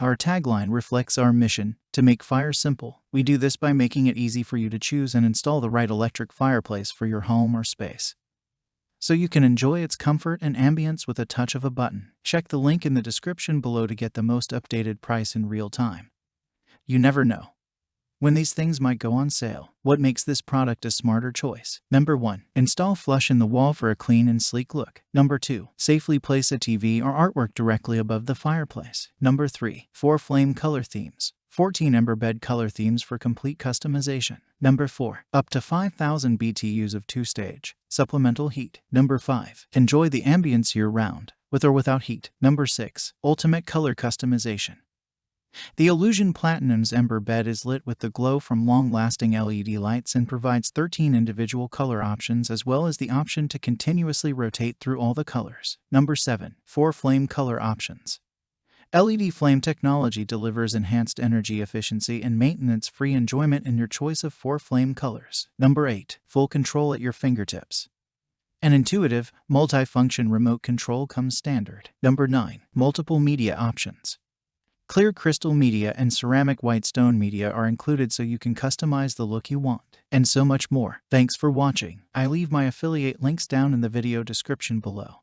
Our tagline reflects our mission to make fire simple. We do this by making it easy for you to choose and install the right electric fireplace for your home or space, so you can enjoy its comfort and ambience with a touch of a button. Check the link in the description below to get the most updated price in real time. You never know when these things might go on sale. What makes this product a smarter choice? Number 1. Install flush in the wall for a clean and sleek look. Number 2. Safely place a TV or artwork directly above the fireplace. Number 3. 4 flame color themes. 14 ember bed color themes for complete customization. Number 4. Up to 5,000 BTUs of 2-stage supplemental heat. Number 5. Enjoy the ambience year-round, with or without heat. Number 6. Ultimate color customization. The Allusion Platinum's ember bed is lit with the glow from long-lasting LED lights and provides 13 individual color options as well as the option to continuously rotate through all the colors. Number 7. 4 flame color options. LED flame technology delivers enhanced energy efficiency and maintenance-free enjoyment in your choice of 4 flame colors. Number 8. Full control at your fingertips. An intuitive, multi-function remote control comes standard. Number 9. Multiple media options. Clear crystal media and ceramic white stone media are included so you can customize the look you want. And so much more. Thanks for watching. I leave my affiliate links down in the video description below.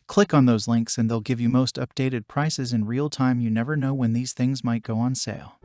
Click on those links and they'll give you most updated prices in real time. You never know when these things might go on sale.